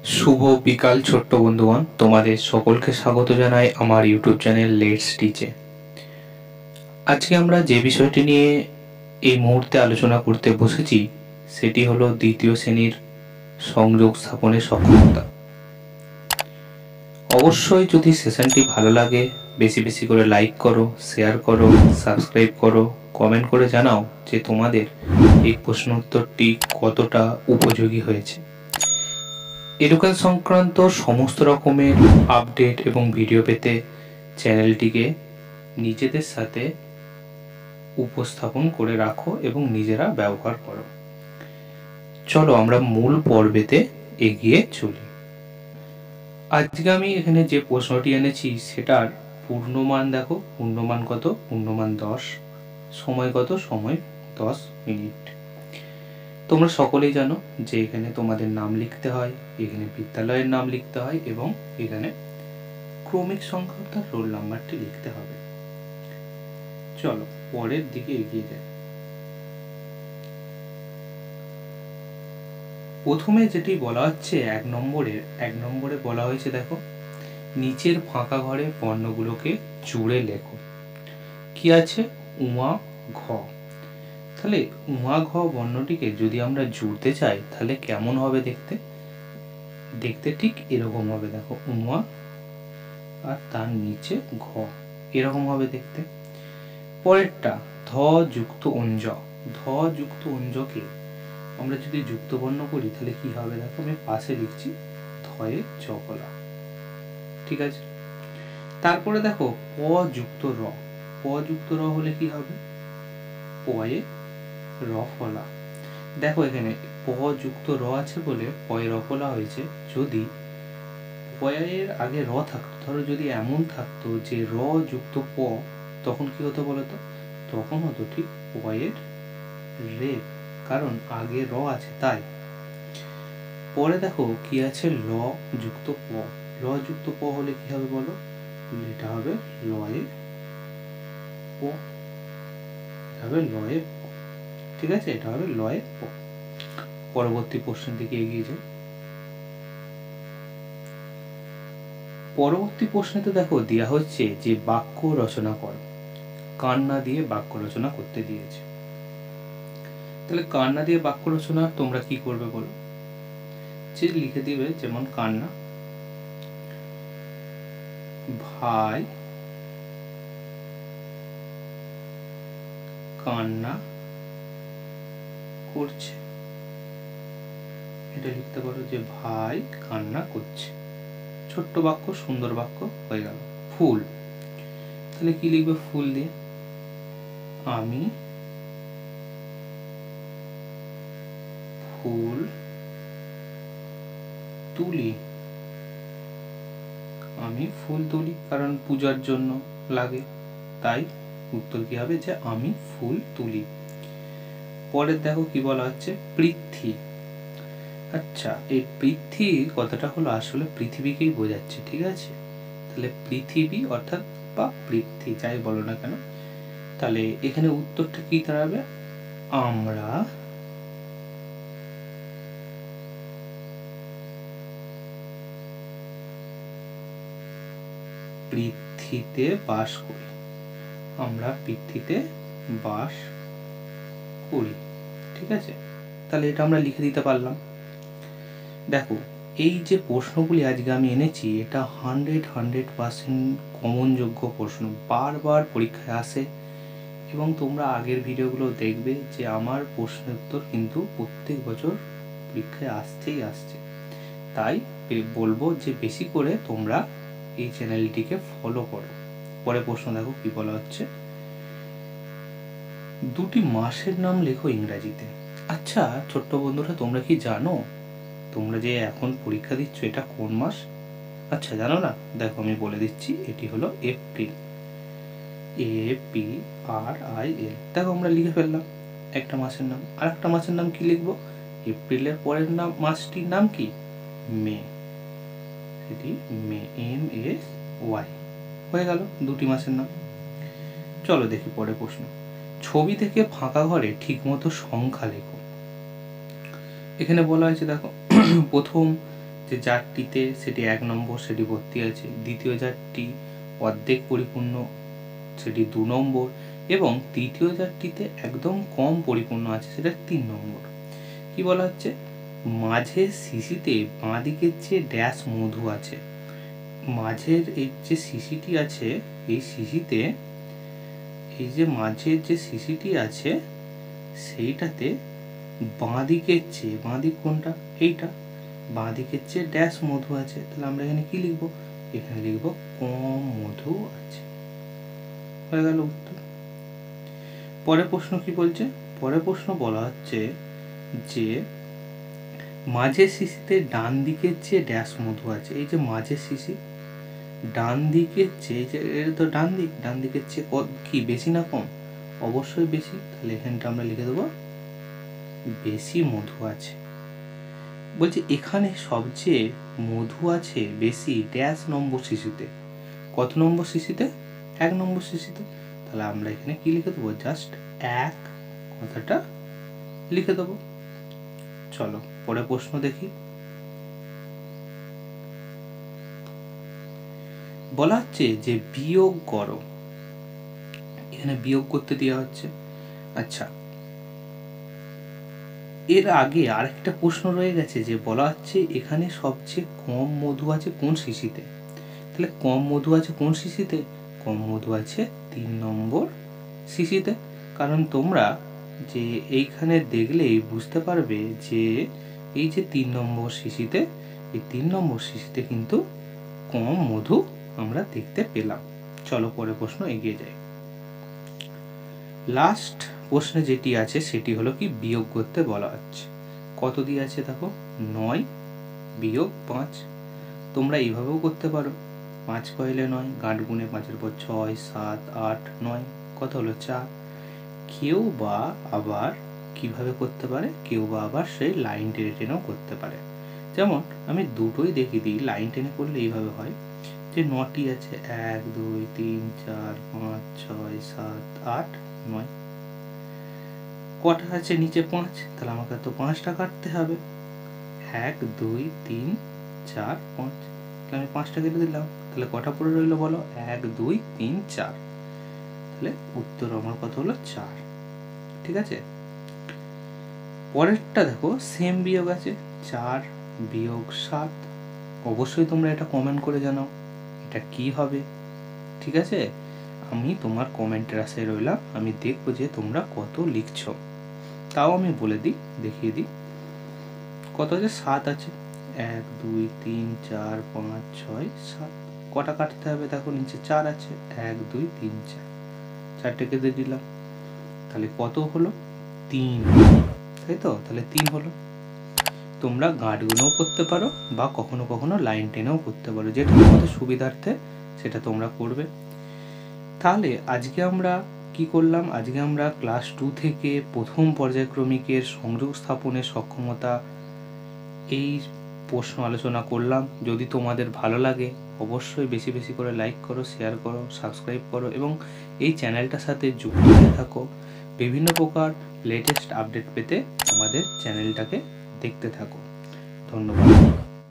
শুভ বিকাল ছোট্ট বন্ধুগণ, তোমাদের সকলকে স্বাগত জানাই আমার ইউটিউব চ্যানেল লেটস টিচে। আজকে আমরা যে বিষয়টি নিয়ে এই মুহূর্তে আলোচনা করতে বসেছি সেটি হলো দ্বিতীয় শ্রেণীর সংযোগ স্থাপনের সক্ষমতা। অবশ্যই যদি সেশনটি ভালো লাগে বেশি বেশি করে লাইক করো, শেয়ার করো, সাবস্ক্রাইব করো, কমেন্ট করে জানাও যে তোমাদের এই প্রশ্নোত্তরটি কতটা উপযোগী হয়েছে। এডুকেশন সংক্রান্ত সমস্ত রকমের আপডেট এবং ভিডিও পেতে চ্যানেলটিকে নিজেদের সাথে উপস্থাপন করে রাখো এবং নিজেরা ব্যবহার করো। চলো আমরা মূল পর্বেতে এগিয়ে চলি। আজকে আমি এখানে যে প্রশ্নটি এনেছি সেটার পূর্ণমান দেখো, পূর্ণমান কত? পূর্ণমান 10। সময় কত? সময় 10 মিনিট। তোমরা সকলেই জানো যে এখানে তোমাদের নাম লিখতে হয়, এখানে বিদ্যালয়ের নাম লিখতে হয় এবং এখানে ক্রমিক সংখ্যা অর্থাৎ রোল নাম্বারটি লিখতে হবে। চলো পরের দিকে এগিয়ে যাই। প্রথমে যেটি বলা হচ্ছে এক নম্বরে বলা হয়েছে দেখো, নিচের ফাঁকা ঘরে বর্ণগুলোকে জুড়ে লেখো। কি আছে? উমা ঘ। তাহলে উমা ঘ বর্ণটিকে যদি আমরা জুড়তে চাই তাহলে কেমন হবে দেখতে? দেখতে ঠিক এরকম হবে দেখো, উমা আর তার নিচে ঘ, এরকম হবে দেখতে। পরেরটা ধ যুক্ত অঞ্জ। ধ যুক্ত অঞ্জকে আমরা যদি যুক্ত বর্ণ করি তাহলে কি হবে দেখো, আমি পাশে লিখছি ধয়ে জকলা। ঠিক আছে। তারপরে দেখো প যুক্ত র। প যুক্ত র হলে কি হবে? পয়ে র ফলা। দেখো এখানে প যুক্ত র আছে বলে পয়ে র ফলা হয়েছে। যদি পয়ের আগে র থাকতো, ধরো যদি এমন থাকতো যে র যুক্ত প, তখন কি হতো বলতো? তখন হতো ঠিক পয়ের রে, কারণ আগে র আছে তাই। পরে দেখো কি আছে? ল যুক্ত প। ল যুক্ত প হলে কি হবে বলো? এটা হবে লয়ে প। হবে লয়ে প। ঠিক আছে, এটা হবে লয়ে প। পরবর্তী প্রশ্নের দিকে এগিয়ে যাই। পরবর্তী প্রশ্নেতে দেখো দেয়া হচ্ছে যে বাক্য রচনা করো। কান্না দিয়ে বাক্য রচনা করতে দিয়েছে। তাহলে কান্না দিয়ে বাক্য রচনা তোমরা কি করবে বলো? যে লিখে দিবে, যেমন কান্না, ভাই কান্না করছে, এটা লিখতে পারো যে ভাই কান্না করছে। ছোট্ট বাক্য, সুন্দর বাক্য হয়ে গেল। ফুল, তাহলে কি লিখবে ফুল দিয়ে? আমি ফুল তুলি। আমি ফুল তুলি কারণ পূজার জন্য লাগে, তাই উত্তর কি হবে? যে আমি ফুল তুলি। পরের দেখো কি বলা হচ্ছে, পৃথ্বী। আচ্ছা, এই পৃথ্বী কথাটা হলো আসলে পৃথিবীকেই বোঝাচ্ছে। ঠিক আছে, তাহলে পৃথিবী অর্থাৎ বা পৃথ্বী যাই বলো না কেন, তাহলে এখানে উত্তরটা কি দাঁড়াবে? আমরা পৃথ্বীতে বাস করি। আমরা পৃথ্বীতে বাস করি। ঠিক আছে, তাহলে এটা আমরা লিখে দিতে পারলাম। দেখো এই যে প্রশ্নগুলি আজকে আমি এনেছি এটা 100% কমন যোগ্য প্রশ্ন, বারবার পরীক্ষায় আসে এবং তোমরা আগের ভিডিওগুলো দেখবে যে আমার প্রশ্নের উত্তর কিন্তু প্রত্যেক বছর পরীক্ষায় আসছে। তাই বলবো যে বেশি করে তোমরা এই চ্যানেলটিকে ফলো করো। পরে প্রশ্ন দেখো কি বলা হচ্ছে, দুটি মাসের নাম লেখো ইংরাজিতে। আচ্ছা ছোট্ট বন্ধুরা, তোমরা কি জানো তোমরা যে এখন পরীক্ষা দিচ্ছ এটা কোন মাস? আচ্ছা জানো না? দেখো আমি বলে দিচ্ছি, এটি হলো এপ্রিল। APRIL। দেখো আমরা লিখে ফেললাম একটা মাসের নাম। আর একটা মাসের নাম কি লিখবো? এপ্রিলের পরের নাম মাসটির নাম কি? মে। সেটি মে, MAY। হয়ে গেল দুটি মাসের নাম। চলো দেখি পরে প্রশ্ন। ছবি থেকে ফাঁকা ঘরে ঠিকমতো সংখ্যা লেখো। এখানে বলা হয়েছে দেখো প্রথম যে জারটিতে সেটি 1 নম্বর, সেটি ভর্তি আছে। দ্বিতীয় জারটি অর্ধেক পরিপূর্ণ, সেটি 2 নম্বর, এবং তৃতীয় জারটিতে একদম কম পরিপূর্ণ আছে, সেটা 3 নম্বর। কি বলা হচ্ছে, মাঝের শিশিতে বাঁ দিকের যে ড্যাশ মধু আছে, মাঝের এই যে শিশিটি আছে, এই শিশিতে, এই যে মাঝের যে শিশিটি আছে সেইটাতে বাঁ দিকের চেয়ে, বাঁ দিক কোনটা, এইটা, বাঁ দিকের চেয়ে ড্যাশ মধু আছে। তাহলে আমরা এখানে কি লিখবো, এখানে লিখবো কম মধু আছে। হয়ে গেল উত্তর। পরের প্রশ্ন কি বলছে, পরের প্রশ্ন বলা হচ্ছে যে মাঝের শিশিতে ডান দিকের চেয়ে ড্যাশ মধু আছে। এই যে মাঝের শিশি, ডান দিকের চেয়ে, এটা তো ডান দিক, ডান দিকের চেয়ে কি বেশি না কম, অবশ্যই বেশি। তাহলে এখানটা আমরা লিখে দেবো বেশি মধু আছে। বলছে এখানে সবচেয়ে মধু আছে বেশি ড্যাশ নম্বর শিশিতে। কত নম্বর শিশিতে, 1 নম্বর শিশিতে। তাহলে আমরা এখানে কি লিখে দেবো, জাস্ট 1 কথাটা লিখে দেবো। চলো পরে প্রশ্ন দেখি। বলা হচ্ছে যে বিয়োগ করো, এখানে বিয়োগ করতে দেওয়া হচ্ছে। আচ্ছা, এর আগে আরেকটা প্রশ্ন রয়ে গেছে যে বলা হচ্ছে এখানে সবচেয়ে কম মধু আছে কোন শিশিতে। তাহলে কম মধু আছে কোন শিশিতে, কম মধু আছে 3 নম্বর শিশিতে। কারণ তোমরা যে এইখানে দেখলেই বুঝতে পারবে যে এই যে 3 নম্বর শিশিতে, এই 3 নম্বর শিশিতে কিন্তু কম মধু আমরা দেখতে পেলাম। চলো পরের প্রশ্ন এগিয়ে যাই। লাস্ট প্রশ্নে যেটি আছে সেটি হলো কি বিয়োগ করতে বলা হচ্ছে। কত দিয়ে আছে দেখো, 9 বিয়োগ 5। তোমরা এইভাবেও করতে পারো, 5 কইলে 9, গাঁট গুণে 5-এর পর 6, 7, 8, 9, কত হলো 4। কেউ বা আবার কিভাবে করতে পারে, কেউ বা আবার সেই লাইন টেনে টেনেও করতে পারে। যেমন আমি দুটোই দেখিয়ে দিই, লাইন টেনে করলে এইভাবে হয় যে 9টি আছে, 1, 2, 3, 4, 5, 6, 7, 8, 9। কটা আছে নিচে 5, তাহলে আমাকে তো 5টা কাটতে হবে। 1, 2, 3, 4, 5, তাহলে আমি 5টা কেটে দিলাম। তাহলে কটা পড়ে রইলো বলো, 1, 2, 3, 4। তাহলে উত্তর আমার কত হলো, 4। ঠিক আছে। পরেরটা দেখো সেম বিয়োগ আছে, 4 বিয়োগ 7। অবশ্যই তোমরা এটা কমেন্ট করে জানাও এটা কি হবে। ঠিক আছে, আমি তোমার কমেন্টের আশায় রইলাম, আমি দেখবো যে তোমরা কত লিখছো। তাও আমি বলে দিই, দেখিয়ে দিই কত আছে, 7 আছে। 1, 2, 3, 4, 5, 6, 7। কটা কাটতে হবে দেখো, নিচে 4 আছে, 1, 2, 3, 4, 4টে কেটে দিলাম। তাহলে কত হলো, 3, তাই তো। তাহলে 3 হলো। তোমরা গাঁট গুনেও করতে পারো বা কখনো কখনো লাইন টেনেও করতে পারো, যেটা তোমাদের সুবিধার্থে সেটা তোমরা করবে। তাহলে আজকে আমরা কি করলাম, আজকে আমরা ক্লাস 2 থেকে প্রথম পর্যায়ক্রমিকের সংযোগ স্থাপনের সক্ষমতা এই প্রশ্ন আলোচনা করলাম। যদি তোমাদের ভালো লাগে অবশ্যই বেশি বেশি করে লাইক করো, শেয়ার করো, সাবস্ক্রাইব করো এবং এই চ্যানেলটার সাথে যুক্ত হয়ে থাকো। বিভিন্ন প্রকার লেটেস্ট আপডেট পেতে আমাদের চ্যানেলটাকে দেখতে থাকো। ধন্যবাদ।